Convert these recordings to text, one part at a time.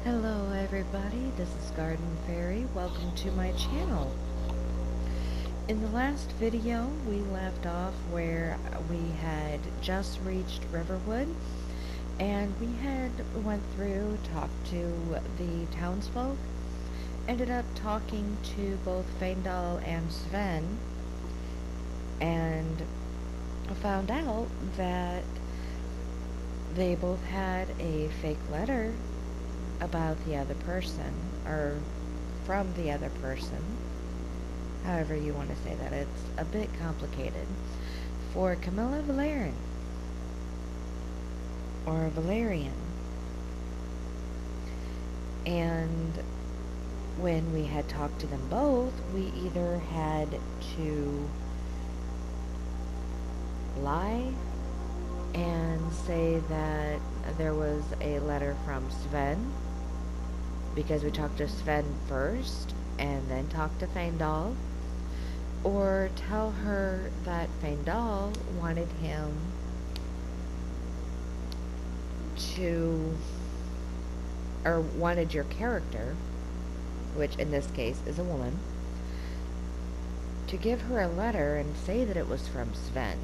Hello everybody, this is Garden Fairy. Welcome to my channel. In the last video, we left off where we had just reached Riverwood, and we had went through, talked to the townsfolk, ended up talking to both Faendal and Sven, and found out that they both had a fake letter about the other person, or from the other person, however you want to say that. It's a bit complicated. For Camilla Valerian, or Valerian. And when we had talked to them both, we either had to lie and say that there was a letter from Sven, because we talked to Sven first and then talked to Faendal, or tell her that Faendal wanted him to, or wanted your character, which in this case is a woman, to give her a letter and say that it was from Sven,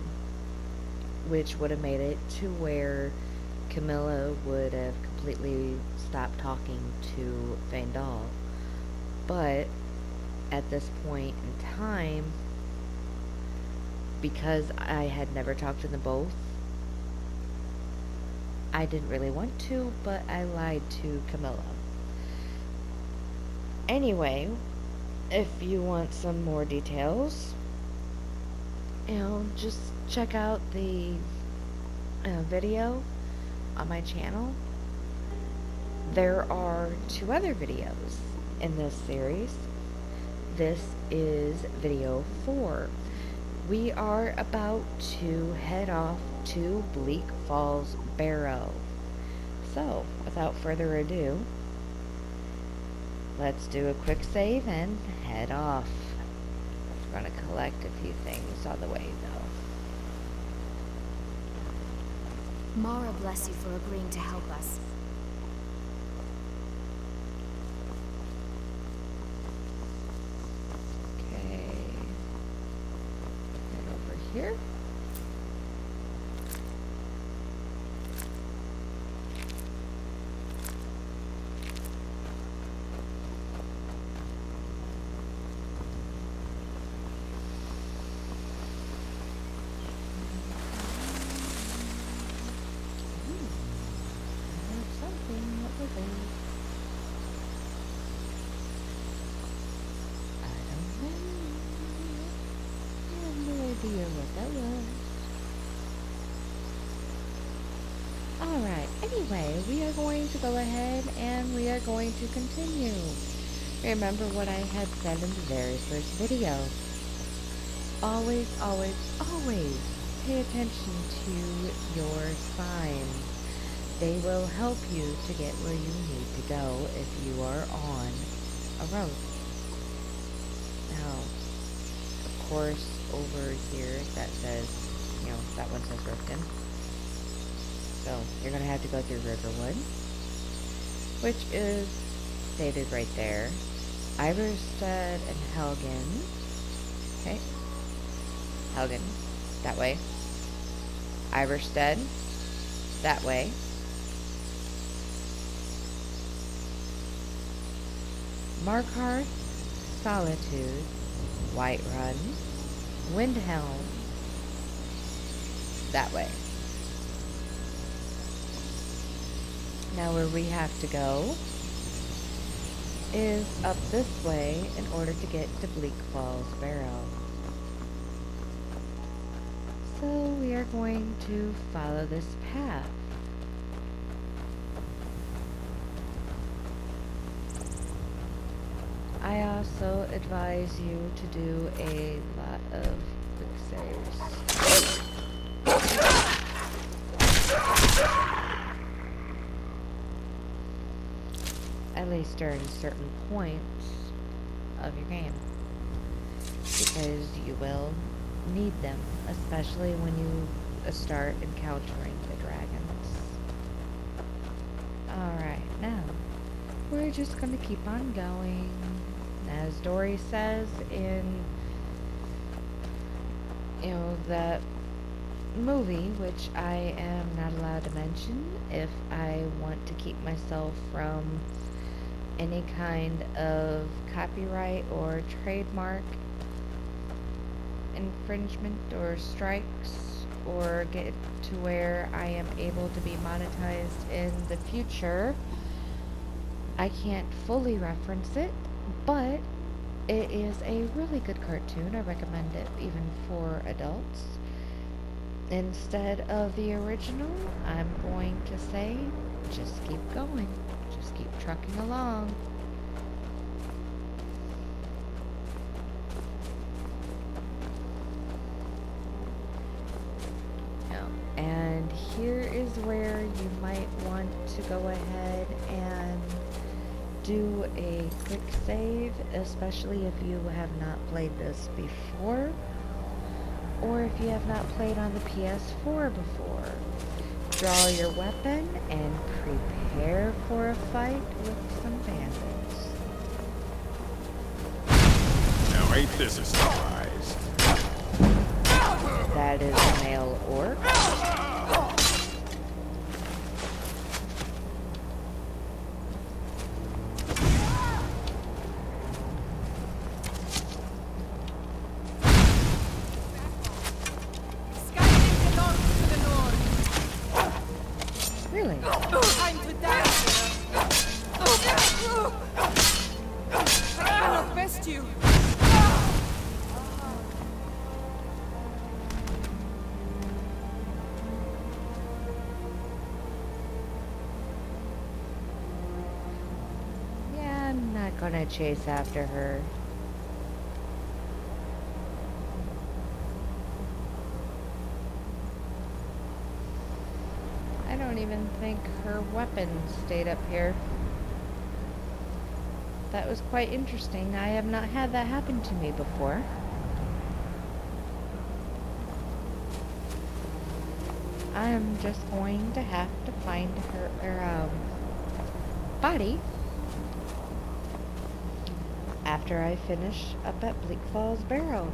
which would have made it to where Camilla would have completely stopped talking to Faendal. But at this point in time, because I had never talked to them both, I didn't really want to, but I lied to Camilla. Anyway, if you want some more details, just check out the video on my channel. There are 2 other videos in this series. This is video 4. We are about to head off to Bleak Falls Barrow. So, without further ado, let's do a quick save and head off. We're going to collect a few things on the way, though. Mara bless you for agreeing to help us. Okay. Head over here. Alright, anyway, we are going to go ahead and we are going to continue. Remember what I had said in the very first video. Always, always, always pay attention to your signs. They will help you to get where you need to go if you are on a road. Now, of course, over here that says, that one says Riften. So, you're going to have to go through Riverwood, which is stated right there. Iverstead and Helgen. Okay. Helgen, that way. Iverstead, that way. Markarth, Solitude, Whiterun, Windhelm, that way. Now where we have to go is up this way in order to get to Bleak Falls Barrow. So we are going to follow this path. I also advise you to do a lot of quick saves. At least during certain points of your game, because you will need them, especially when you start encountering the dragons. Alright, now we're just gonna keep on going. As Dory says in, that movie, which I am not allowed to mention if I want to keep myself from any kind of copyright or trademark infringement or strikes, or get to where I am able to be monetized in the future. I can't fully reference it, but it is a really good cartoon. I recommend it even for adults. Instead of the original, I'm going to say just keep going. Just keep trucking along. And here is where you might want to go ahead and do a quick save, especially if you have not played this before, or if you have not played on the PS4 before. Draw your weapon and prepare for a fight with some bandits. Now ain't this a surprise? That is a male orc. Really? Time to die! I cannot best you! Yeah, I'm not gonna chase after her. I don't even think her weapon stayed up here. That was quite interesting. I have not had that happen to me before. I am just going to have to find her body after I finish up at Bleak Falls Barrow.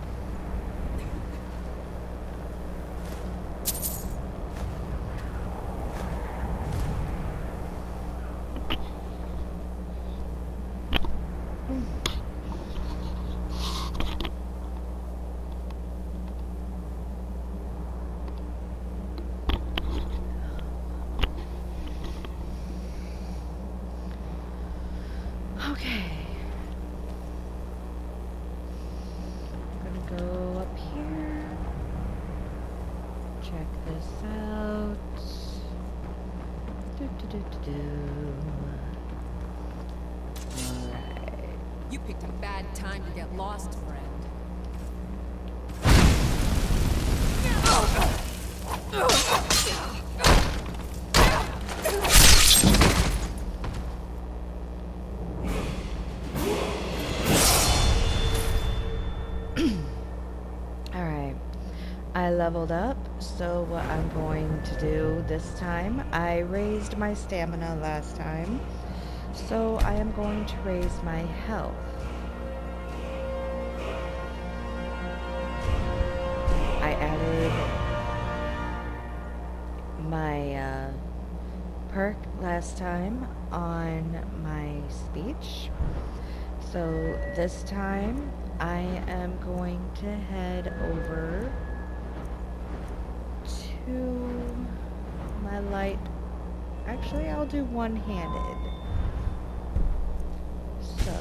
Okay. I'm gonna go up here. Check this out. Alright. You picked a bad time to get lost, friend. Alright. I leveled up, so what I'm going to do this time, I raised my stamina last time, so I am going to raise my health. I added my perk last time on my speech, so this time I am going to head over to my light. Actually, I'll do one-handed. So,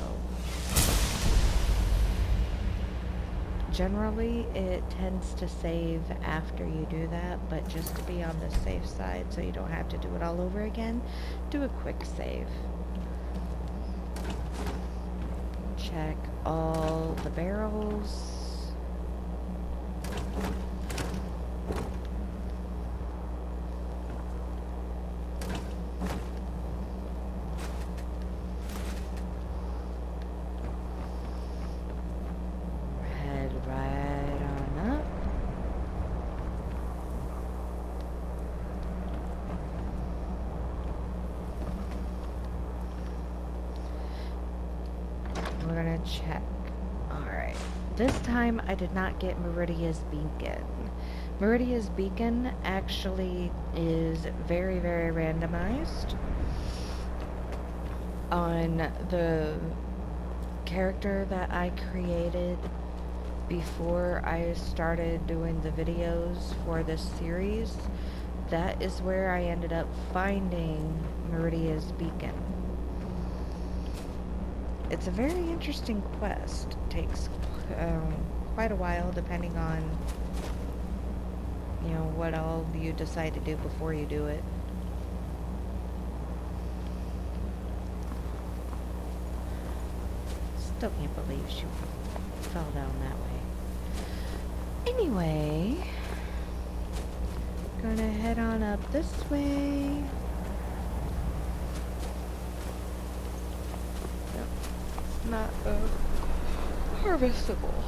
generally it tends to save after you do that, but just to be on the safe side so you don't have to do it all over again, do a quick save. Check all the barrels. Head right on up. we're gonna check. Alright. This time I did not get Meridia's Beacon. Meridia's Beacon actually is very, very randomized on the character that I created before I started doing the videos for this series. That is where I ended up finding Meridia's Beacon. It's a very interesting quest. It takes quite a while depending on, you know, what all you decide to do before you do it. Still can't believe she fell down that way. Anyway, gonna head on up this way. Yep, it's not harvestable.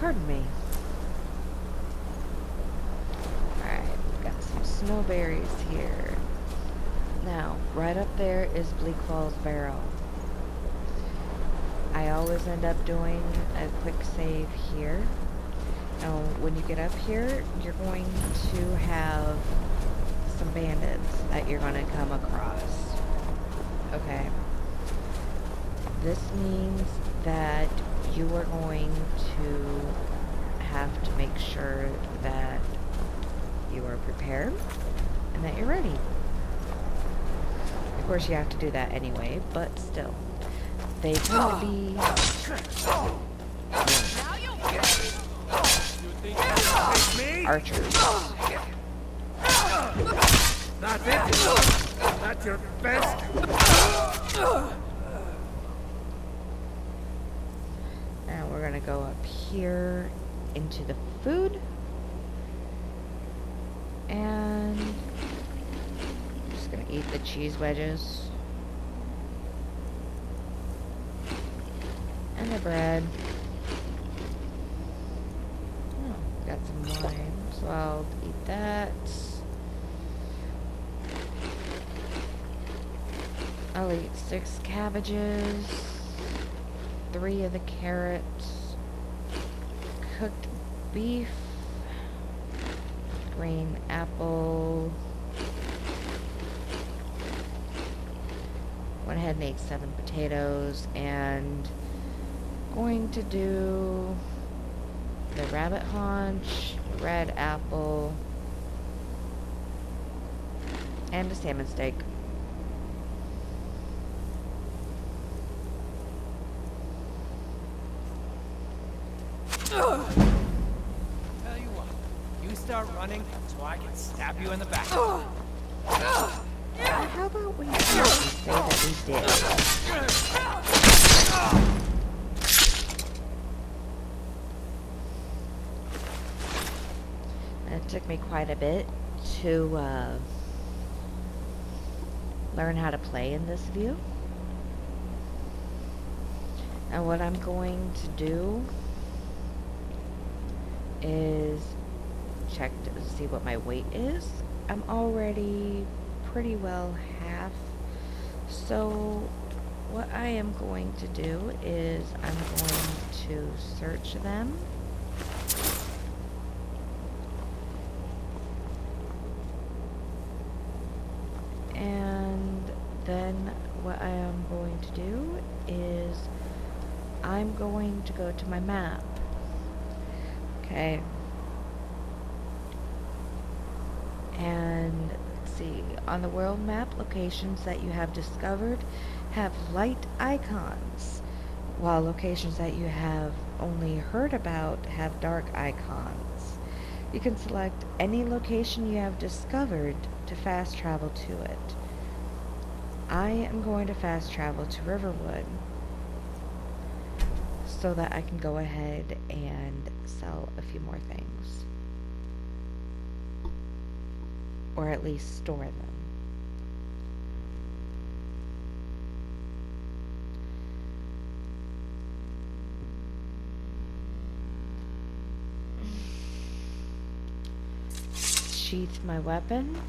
Pardon me. Alright, got some snowberries here. Now, right up there is Bleak Falls Barrow. I always end up doing a quick save here. Now, when you get up here, you're going to have some bandits that you're going to come across. Okay. This means that you are going to have to make sure that you are prepared and that you're ready. Of course, you have to do that anyway, but still. They can be archers. Not it. Not your best. Now we're gonna go up here into the food. And I'm just gonna eat the cheese wedges. And the bread. Oh, got some wine, so I'll eat that. I'll eat 6 cabbages, 3 of the carrots, cooked beef, green apple. Went ahead and ate 7 potatoes, and going to do the rabbit haunch, red apple, and a salmon steak. Tell you what, you start running so I can stab you in the back. How about we say that we did? And it took me quite a bit to learn how to play in this view. And what I'm going to do is check to see what my weight is. I'm already pretty well half. So what I am going to do is I'm going to search them. And then what I am going to do is I'm going to go to my map. Okay. And let's see, on the world map, locations that you have discovered have light icons, while locations that you have only heard about have dark icons. You can select any location you have discovered to fast travel to it. I am going to fast travel to Riverwood so that I can go ahead and sell a few more things. Or at least store them. Sheath my weapon.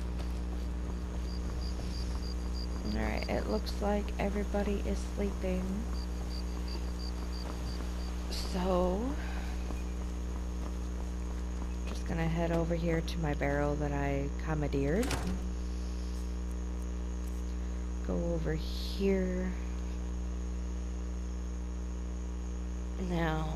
Alright, it looks like everybody is sleeping. So, just gonna head over here to my barrel that I commandeered. Go over here. Now,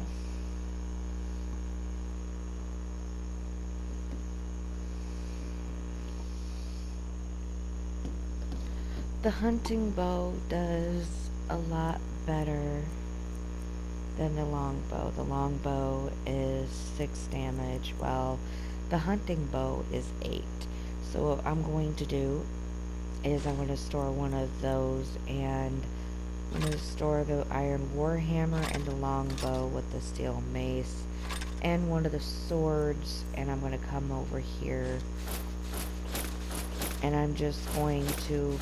the hunting bow does a lot better than the longbow. The longbow is 6 damage, while the hunting bow is 8. So what I'm going to do is I'm going to store one of those, and I'm going to store the iron warhammer and the longbow with the steel mace and one of the swords, and I'm going to come over here and I'm just going to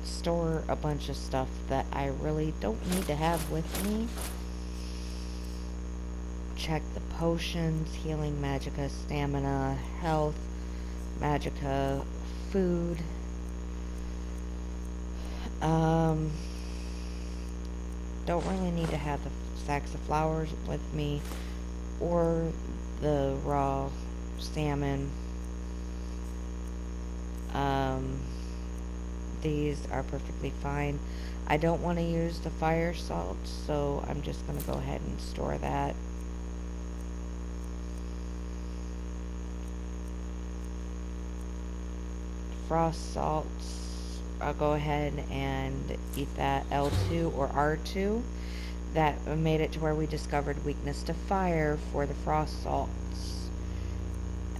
store a bunch of stuff that I really don't need to have with me. Check the potions, healing, magicka, stamina, health, magicka, food. Don't really need to have the sacks of flowers with me or the raw salmon. These are perfectly fine. I don't want to use the fire salt, so I'm just going to go ahead and store that. Frost salts, I'll go ahead and eat that. L2 or R2. That made it to where we discovered weakness to fire for the frost salts.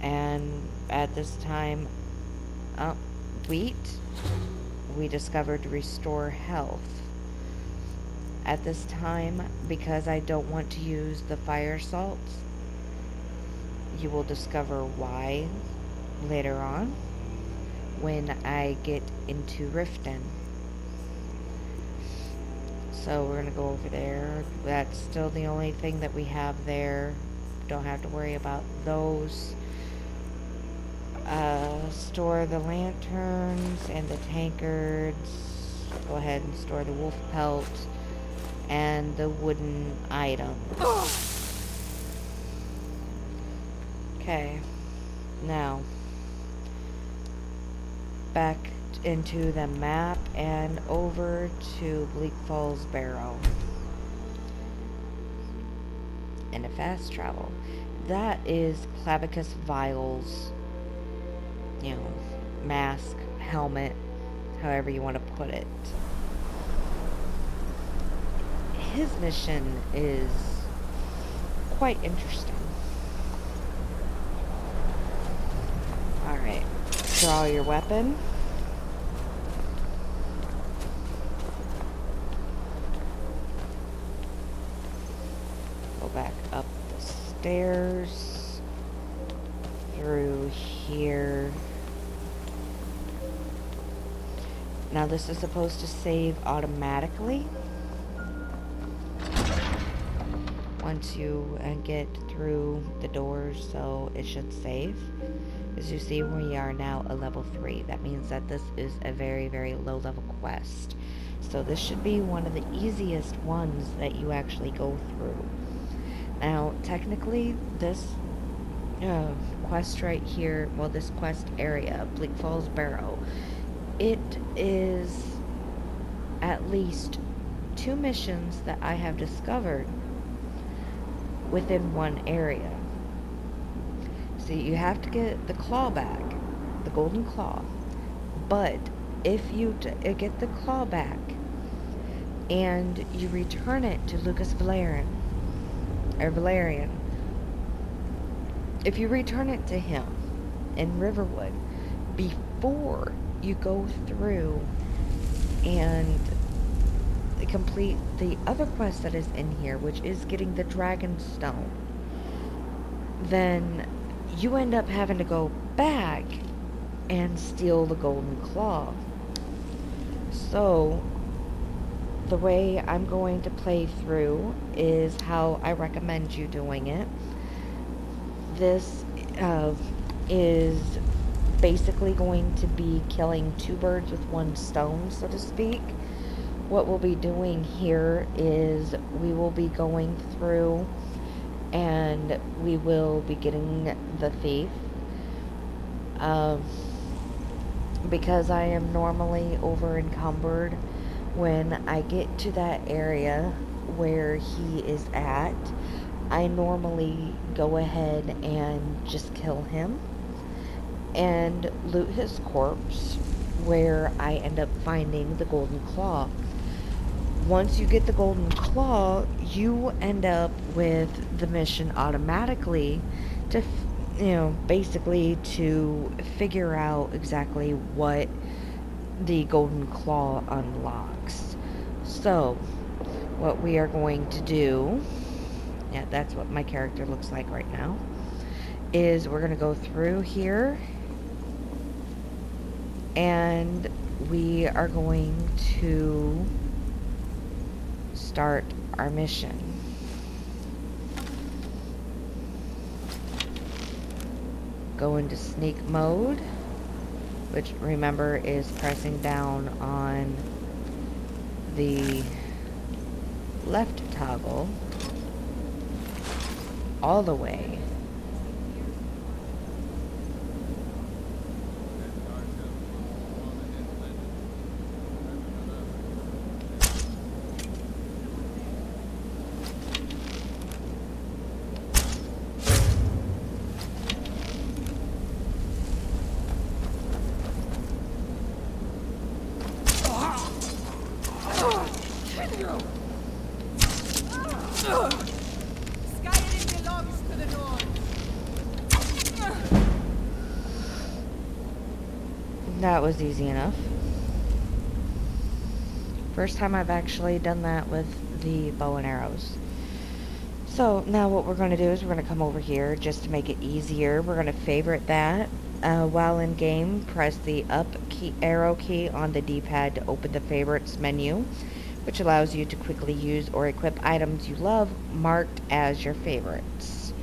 And at this time, wheat, we discovered restore health. At this time, because I don't want to use the fire salts, you will discover why later on when I get into Riften. So we're going to go over there. That's still the only thing that we have there. Don't have to worry about those. Store the lanterns and the tankards. Go ahead and store the wolf pelt and the wooden items. Okay, now back into the map and over to Bleak Falls Barrow and a fast travel. That is Clavicus Vile's, mask, helmet, however you want to put it. His mission is quite interesting. Alright, draw your weapon. Go back up the stairs, through here. Now this is supposed to save automatically once you get through the doors, so it should save. As you see, we are now a level 3. That means that this is a very, very low level quest. So this should be one of the easiest ones that you actually go through. Now, technically, this quest right here, well, this quest area, Bleak Falls Barrow, it is at least 2 missions that I have discovered within one area. So you have to get the claw back, the golden claw, but if you get the claw back and you return it to Lucas Valerian, if you return it to him in Riverwood before you go through and complete the other quest that is in here, which is getting the Dragon Stone, then you end up having to go back and steal the golden claw. So the way I'm going to play through is how I recommend you doing it. This is basically going to be killing 2 birds with 1 stone, so to speak. what we'll be doing here is we will be going through and we will be getting the thief. Um, because I am normally over encumbered when I get to that area where he is at, I normally go ahead and just kill him and loot his corpse, where I end up finding the golden claw. Once you get the golden claw, you end up with the mission automatically to, basically to figure out exactly what the golden claw unlocks. So, what we are going to do, yeah, that's what my character looks like right now, is we're going to go through here and we are going to start our mission. Go into sneak mode, which remember is pressing down on the left toggle all the way. Skyrim belongs to the North. That was easy enough. First time I've actually done that with the bow and arrows. So now what we're going to do is we're going to come over here just to make it easier. We're going to favorite that. While in game, press the up key, arrow key on the D-pad to open the favorites menu, which allows you to quickly use or equip items you love marked as your favorites.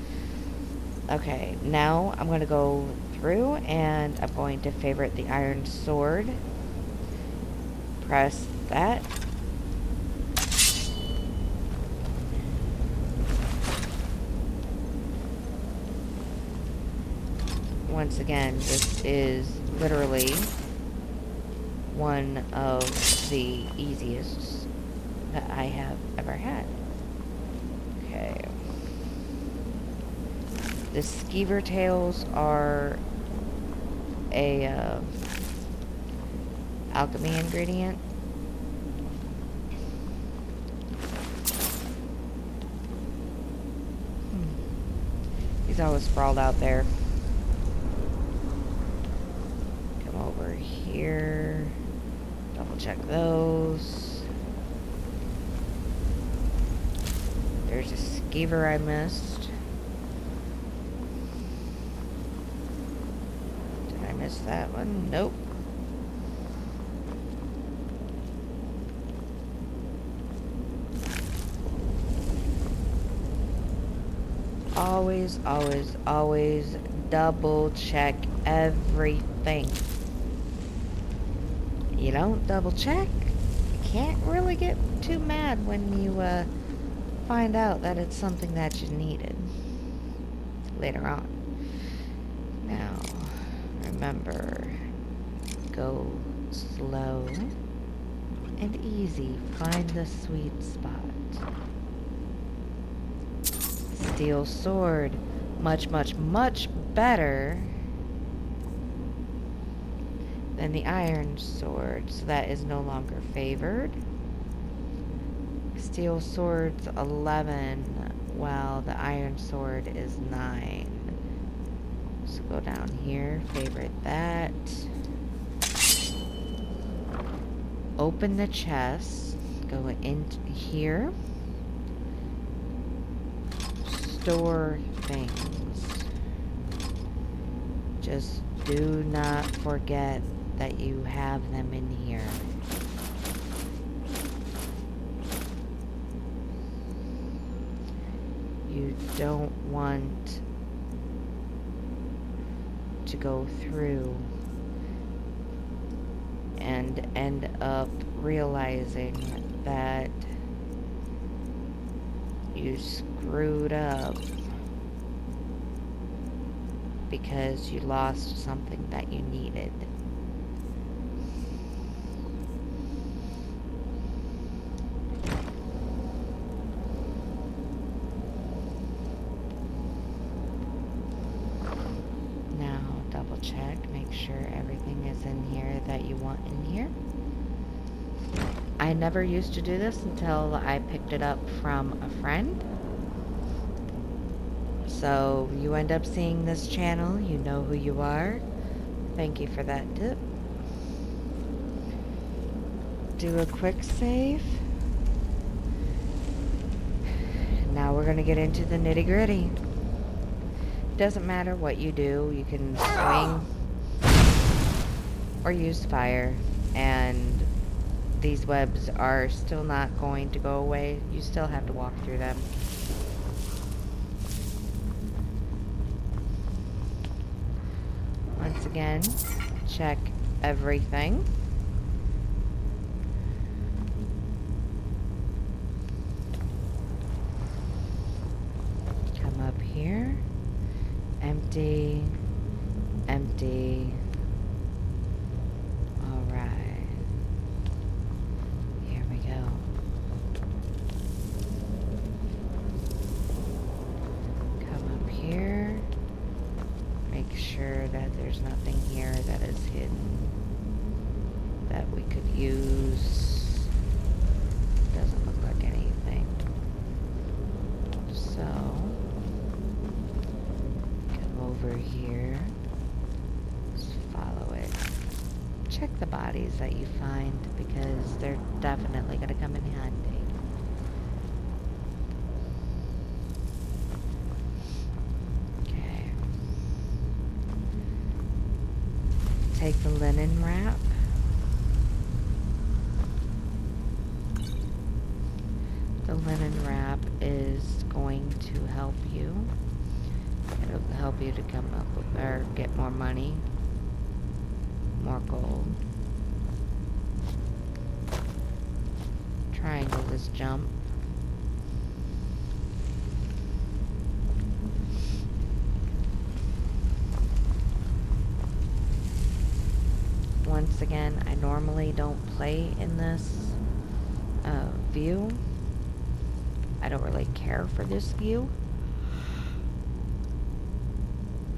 Okay, now I'm going to go through and I'm going to favorite the iron sword. Press that. Once again, this is literally one of the easiest that I have ever had. Okay. The skeever tails are a alchemy ingredient. He's always sprawled out there. Come over here. Double check those. There's a skeever I missed. Did I miss that one? Nope. Always, always, always double check everything. You don't double check, you can't really get too mad when you find out that it's something that you needed later on. Now, remember, go slow and easy. Find the sweet spot. Steel sword, much, much, much better than the iron sword, so that is no longer favored. Steel sword's 11, while the iron sword is 9. So go down here, favorite that. Open the chest, go in here. Store things. Just do not forget that you have them in here. You don't want to go through and and end up realizing that you screwed up because you lost something that you needed. Now double check, make sure everything is in here that you want in here. I never used to do this until I picked it up from a friend. So you end up seeing this channel, you know who you are. Thank you for that tip. Do a quick save. Now we're gonna get into the nitty gritty. Doesn't matter what you do, you can swing or use fire, and these webs are still not going to go away. You still have to walk through them. Once again, check everything. Come up here. Empty. Empty. Alright. Here we go. Come up here. Make sure that there's nothing here that is hidden that we could use. Doesn't look like anything. So, come over here. Just follow it. Check the bodies that you find because they're definitely going to come in handy. Take the linen wrap. The linen wrap is going to help you. It'll help you to come up with, or get more money, more gold. Triangle this jump. Once again, I normally don't play in this view. I don't really care for this view.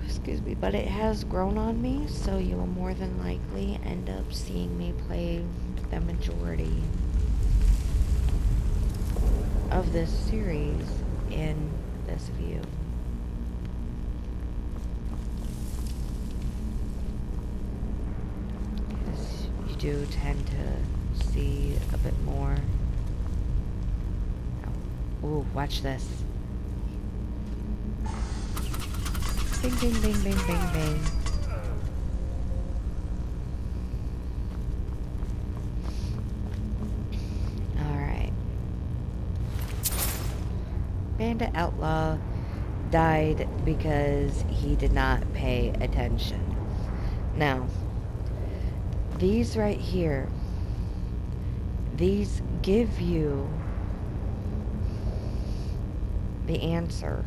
Excuse me, but it has grown on me, so you will more than likely end up seeing me play the majority of this series in this view. Do tend to see a bit more. Oh, ooh, watch this. Bing, bing, bing, bing, bing, bing. Alright. Bandit Outlaw died because he did not pay attention. Now, these right here, these give you the answer,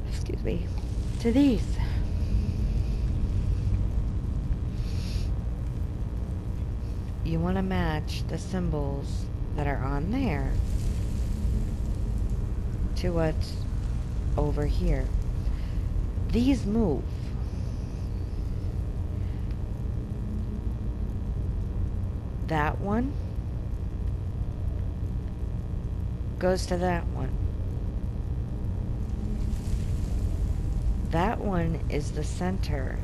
excuse me, to these. You want to match the symbols that are on there to what's over here. These move. That one goes to that one. That one is the center.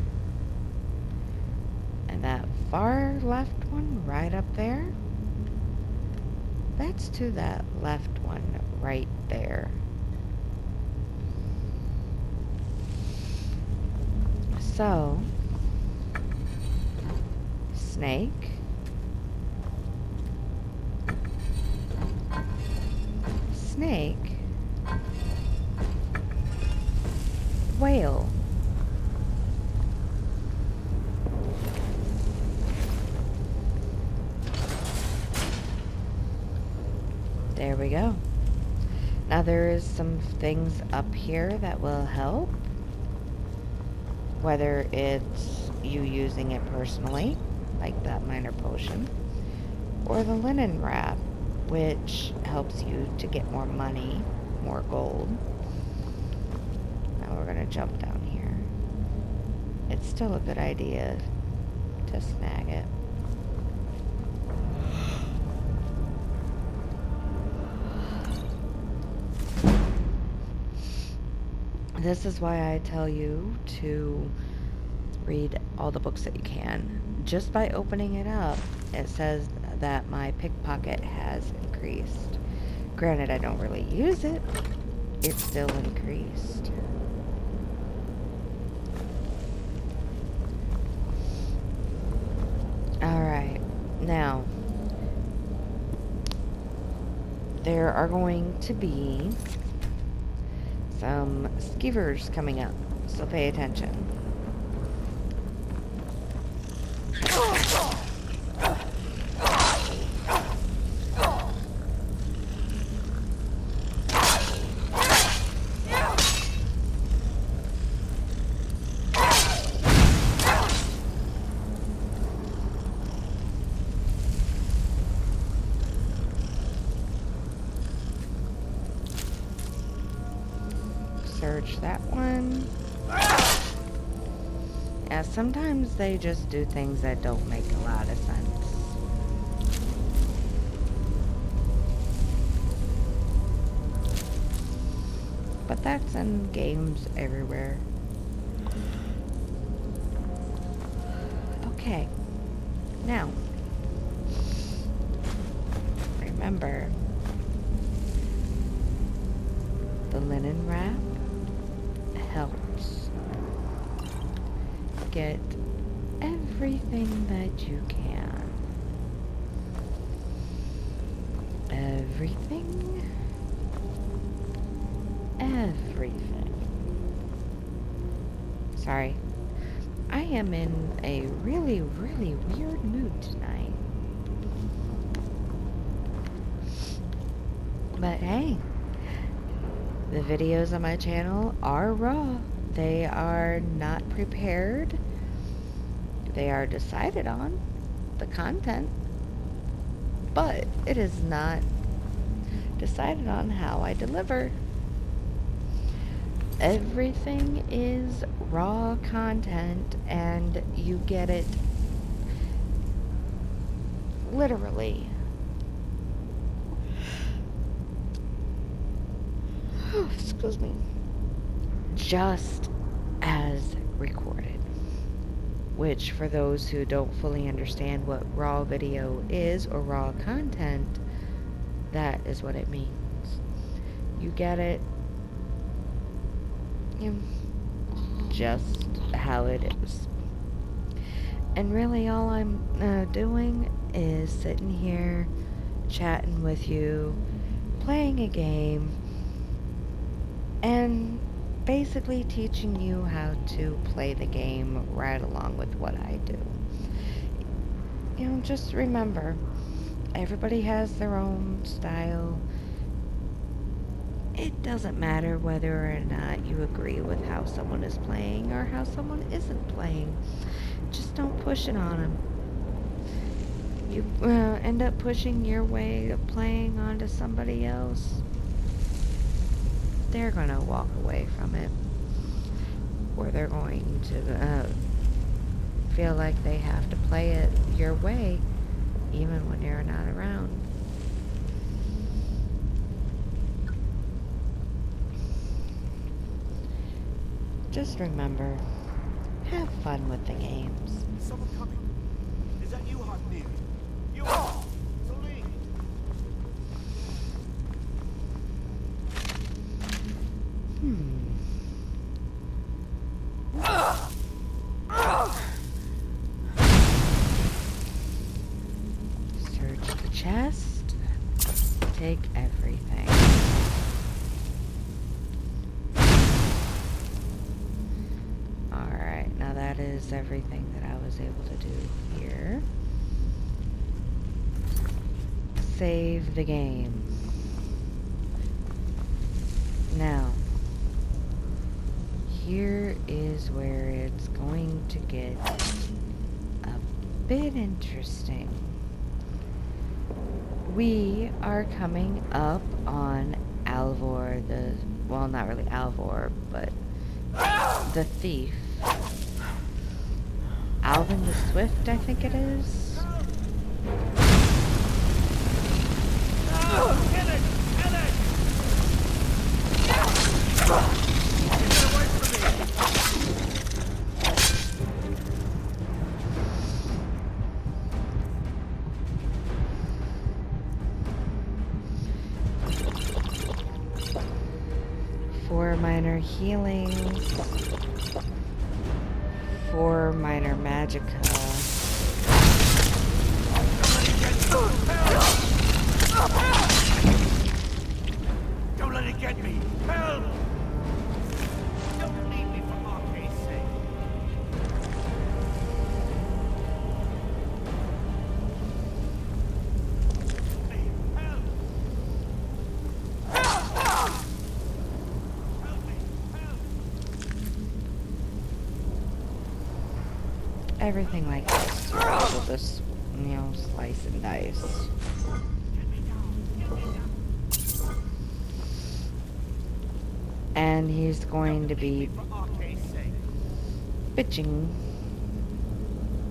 And that far left one right up there, that's to that left one right there. So, snake. Snake, whale, There we go. Now there is some things up here that will help. Whether it's you using it personally, like that minor potion, or the linen wrap, which helps you to get more money, more gold. Now we're going to jump down here. It's still a good idea to snag it. This is why I tell you to read all the books that you can. Just by opening it up, it says that my pickpocket has increased. Granted, I don't really use it. It's still increased. Alright, now, there are going to be some skeevers coming up, so pay attention. Search that one. Yeah, sometimes they just do things that don't make a lot of sense. But that's in games everywhere. Okay. Now, remember, the linen wrap helps get everything that you can. Everything. Sorry. I am in a really, really weird mood tonight. But hey, the videos on my channel are raw. They are not prepared. They are decided on, the content, but it is not decided on how I deliver. Everything is raw content, and you get it literally. Excuse me. Just as recorded. Which, for those who don't fully understand what raw video is or raw content, that is what it means. You get it just how it is. And really all I'm doing is sitting here chatting with you, playing a game, and basically teaching you how to play the game right along with what I do. You know, just remember, everybody has their own style. It doesn't matter whether or not you agree with how someone is playing or how someone isn't playing. Just don't push it on them. You end up pushing your way of playing onto somebody else, they're going to walk away from it. Or they're going to feel like they have to play it your way, even when you're not around. Just remember, have fun with the games. Is someone coming? Is that you, Hartney? You are! Bleak! Search the chest. Take everything. Alright, now that is everything that I was able to do here. Save the game. Now, here is where it's going to get a bit interesting. We are coming up on Alvor, well, not really Alvor, but the thief. Alvin the Swift, I think it is. Kill it! Kill it! Get away from me! Four minor healings. 4 minor magicka. Don't let it get me! Help! Don't leave me for Arcade's sake. Help! Help me! Help! Everything like this. We'll just, slice and dice. And he's going to be For Arcade's sake. bitching.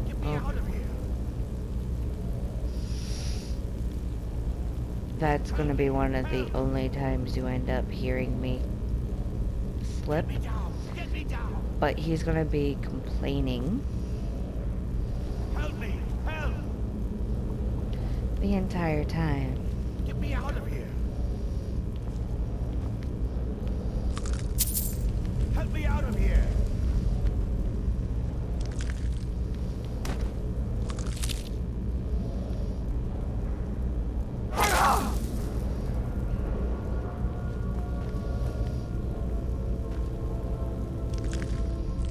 Get me out of here. That's going to be one of the only times you end up hearing me slip. Get me down. Get me down. But he's going to be complaining Help me. Help. the entire time. Get me out of here. Help me out of here.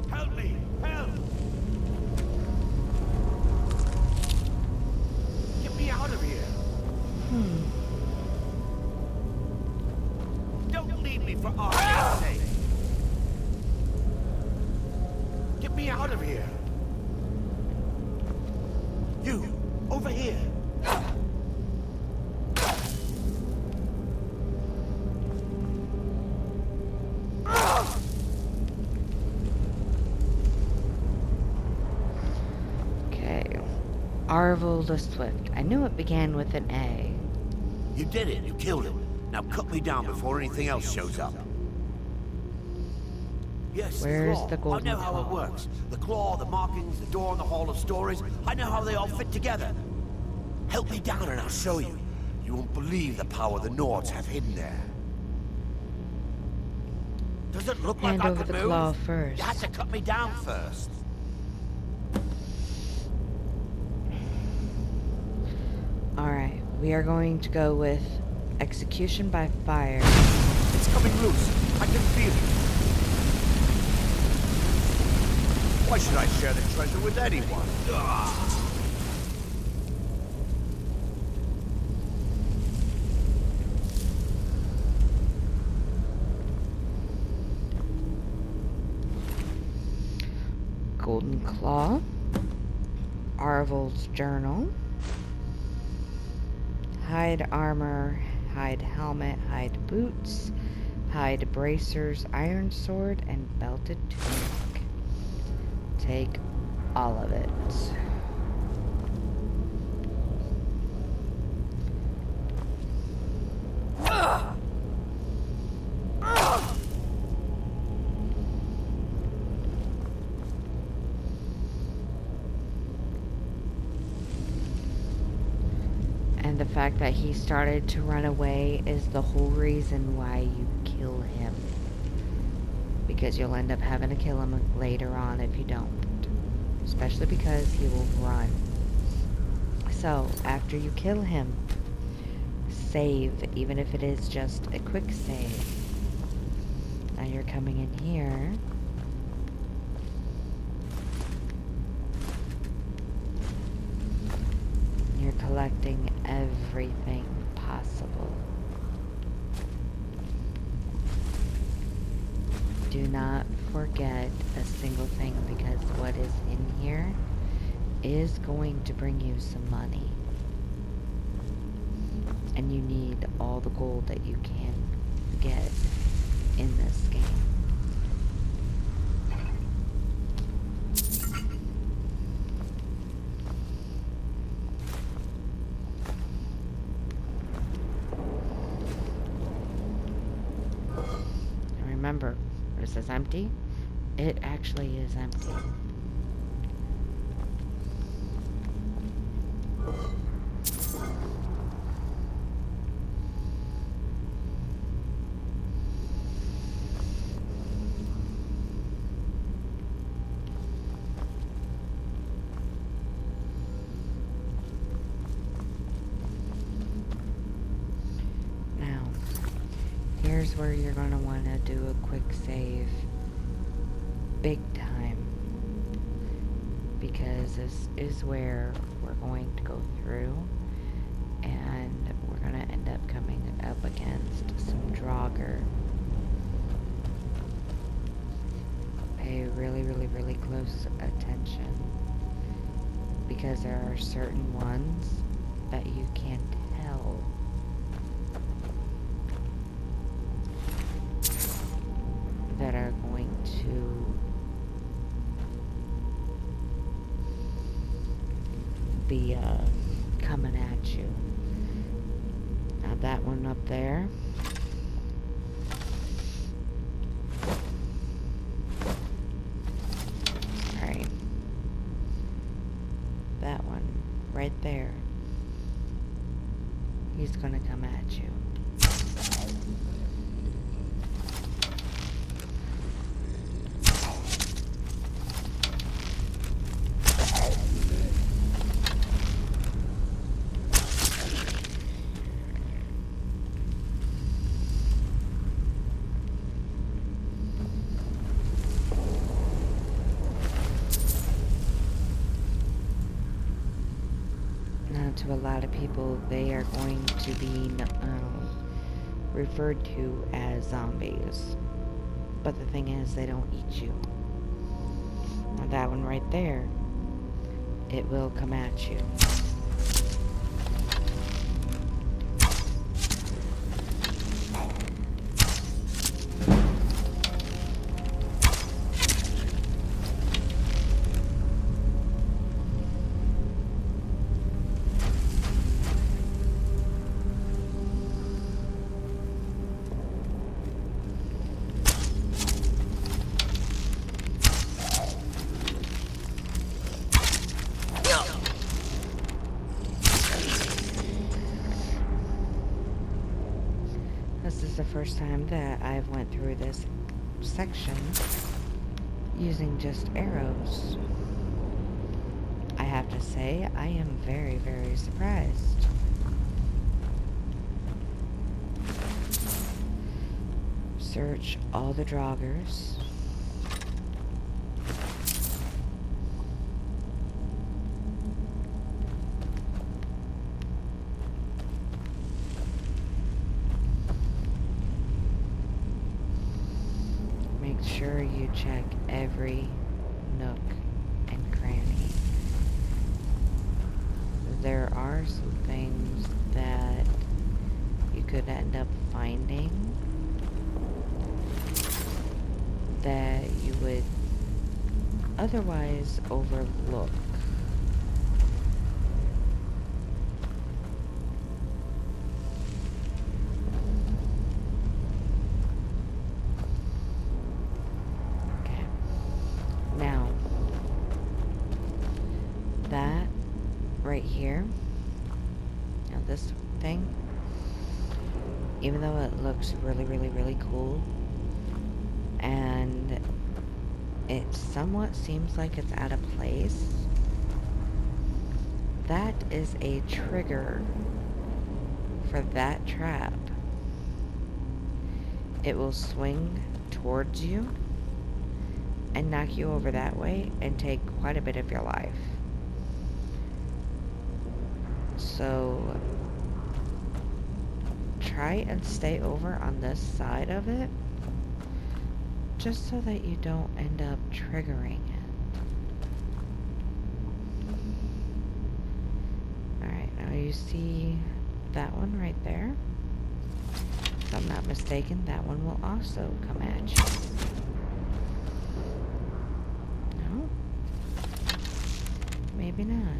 Help me. Help. Get me out of here. Don't leave me for Arcade's sake. Get me out of here. You, over here. Okay. Arvel the Swift. I knew it began with an A. You did it. You killed him. Now cut me down before anything else shows up. Yes, Where's claw. the golden I know how it claw? works. The claw, the markings, the door in the Hall of Stories. I know how they all fit together. Help me down and I'll show you. You won't believe the power the Nords have hidden there. Does it look Hand like I over could the move? claw first. You had to cut me down first. Alright, we are going to go with execution by fire. It's coming loose. I can feel it. Why should I share the treasure with anyone? Golden Claw. Arvel's Journal. Hide armor, hide helmet, hide boots, hide bracers, iron sword, and belted tunic. Take all of it. And the fact that he started to run away is the whole reason why you kill him. Because you'll end up having to kill him later on if you don't. Especially because he will run. So, after you kill him, save, even if it is just a quick save. Now you're coming in here. You're collecting everything possible. do not forget a single thing, because what is in here is going to bring you some money. And you need all the gold that you can get in this game. And remember, this is empty. It actually is empty. Here's where you're going to want to do a quick save. Big time. Because this is where we're going to go through. And we're going to end up coming up against some Draugr. Pay really, really, really close attention. Because there are certain ones that you can tell that are going to be coming at you. Now that one up there. Alright. That one right there. He's gonna come at you. To a lot of people, they are going to be referred to as zombies. But the thing is, they don't eat you. Now that one right there, it will come at you. This is the first time that I've went through this section using just arrows. I have to say, I am very, very surprised. Search all the Draugrs. Make sure you check every nook and cranny. There are some things that you could end up finding that you would otherwise overlook. Okay. Now, that right here, now this thing, even though it looks really, really, really cool, and it somewhat seems like it's out of place, that is a trigger for that trap. It will swing towards you and knock you over that way and take quite a bit of your life. So try and stay over on this side of it, just so that you don't end up triggering it. Alright, now you see that one right there. If I'm not mistaken, that one will also come at you. No? Maybe not.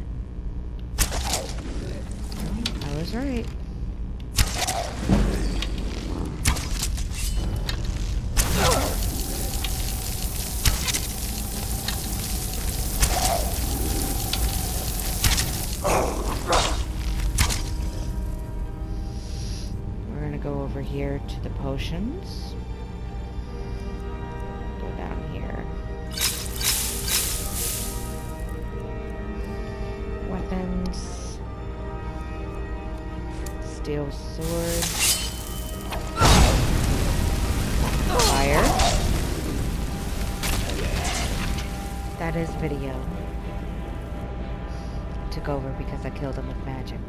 No, I was right. Here to the potions. Go down here. Weapons. Steel sword. Fire. That is video. Took over because I killed him with magic.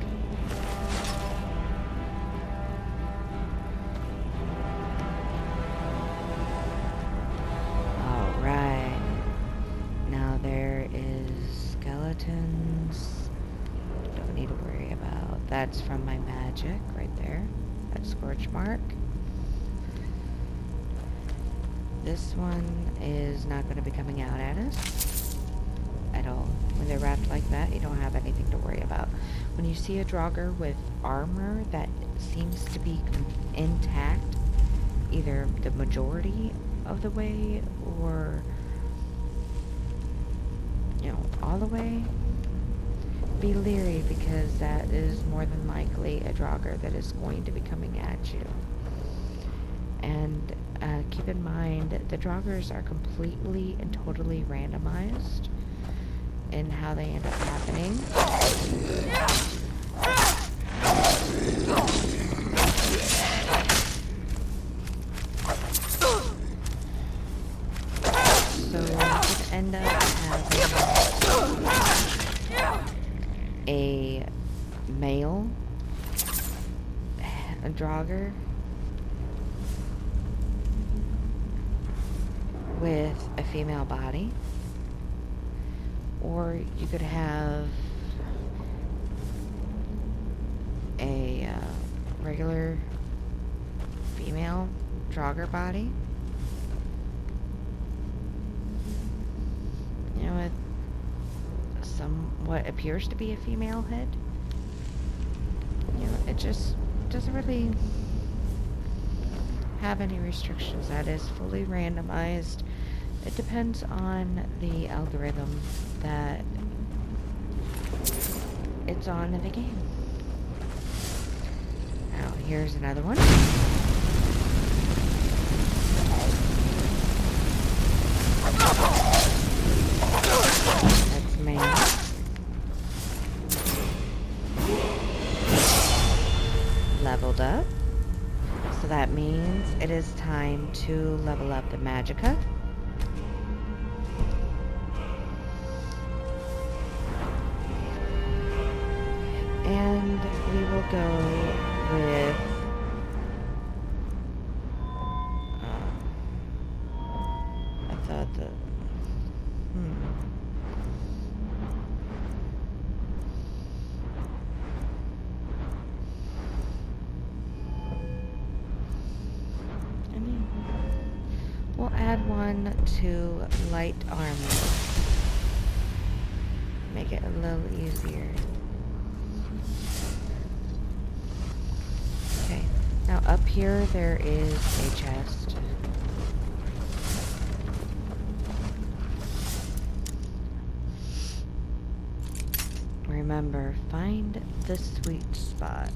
Don't need to worry about. That's from my magic right there. That scorch mark. This one is not going to be coming out at us at all. When they're wrapped like that, you don't have anything to worry about. When you see a Draugr with armor that seems to be intact, either the majority of the way or, you know, all the way, be leery, because that is more than likely a Draugr that is going to be coming at you. And keep in mind that the Draugrs are completely and totally randomized in how they end up happening. So you could end up having a male, a Draugr, with a female body, or you could have a regular female Draugr body, you know, with what appears to be a female head. You know, it just doesn't really have any restrictions. That is fully randomized. It depends on the algorithm that it's on in the game. Now, here's another one. That's male. Leveled up. So that means it is time to level up the Magicka. And we will go with I thought the we'll add one to light armor. Make it a little easier. Okay, now up here there is a chest. Remember, find the sweet spot.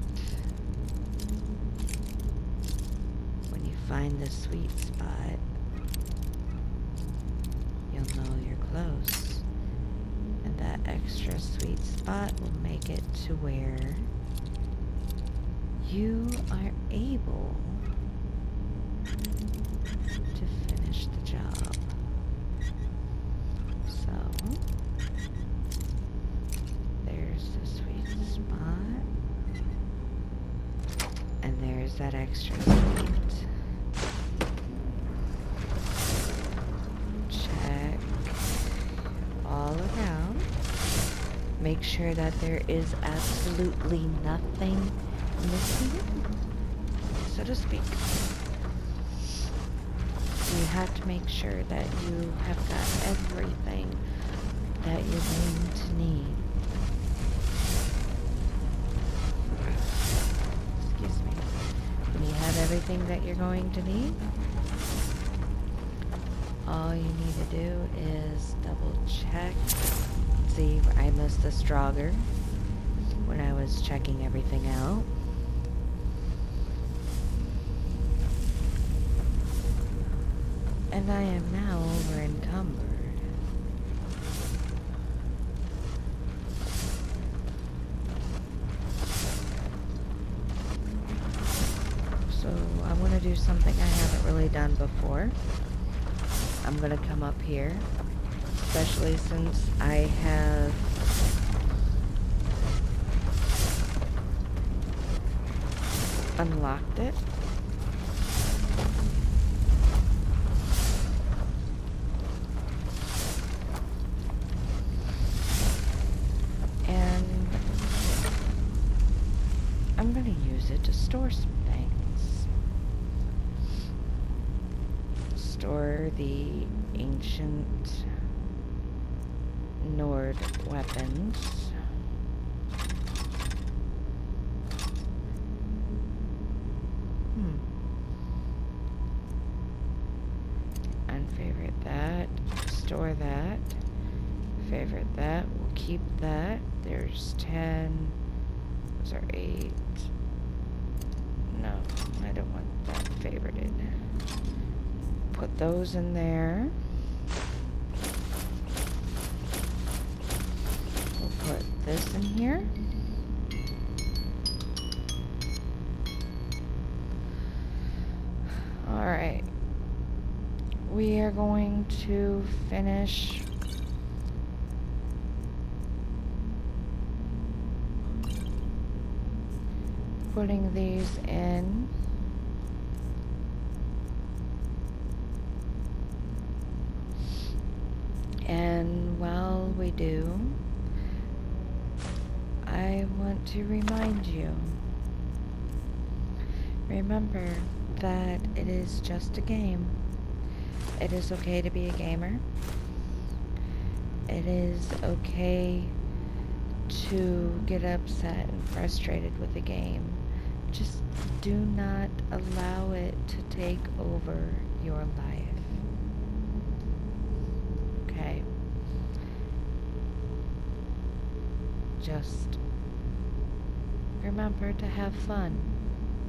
When you find the sweet spot, you'll know you're close. And that extra sweet spot will make it to where you are able to finish the job. So, there's the sweet spot. And there's that extra sweet. make sure that there is absolutely nothing missing, so to speak. You have to make sure that you have got everything that you're going to need. Excuse me. When you have everything that you're going to need, all you need to do is double check. See, I missed the Strogger when I was checking everything out. And I am now over encumbered. So I'm going to do something I haven't really done before. I'm going to come up here, especially since I have unlocked it. And I'm going to use it to store some things. Store the ancient Nord weapons. Unfavorite that. Store that. Favorite that. We'll keep that. There's 10. Those are 8. No, I don't want that favorited. Put those in there. We'll put this in here. Alright. We are going to finish putting these in. And while we do, I want to remind you, remember that it is just a game. It is okay to be a gamer. It is okay to get upset and frustrated with the game. Just do not allow it to take over your life. Okay? Just remember to have fun.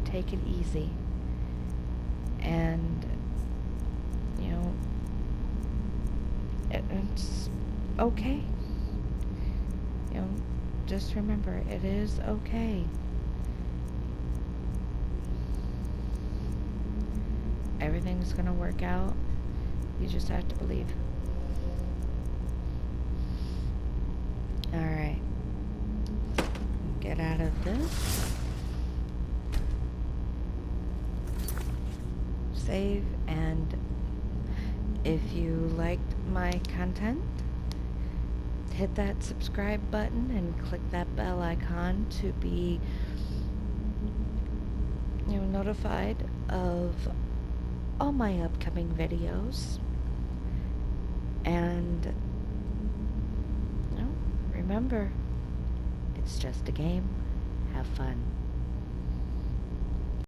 Take it easy. And, you know, it's okay. You know, just remember, it is okay. Everything's gonna work out. You just have to believe. Alright. Get out of this. Save, and if you liked my content, hit that subscribe button and click that bell icon to be, you know, notified of all my upcoming videos. And, you know, remember, it's just a game. Have fun.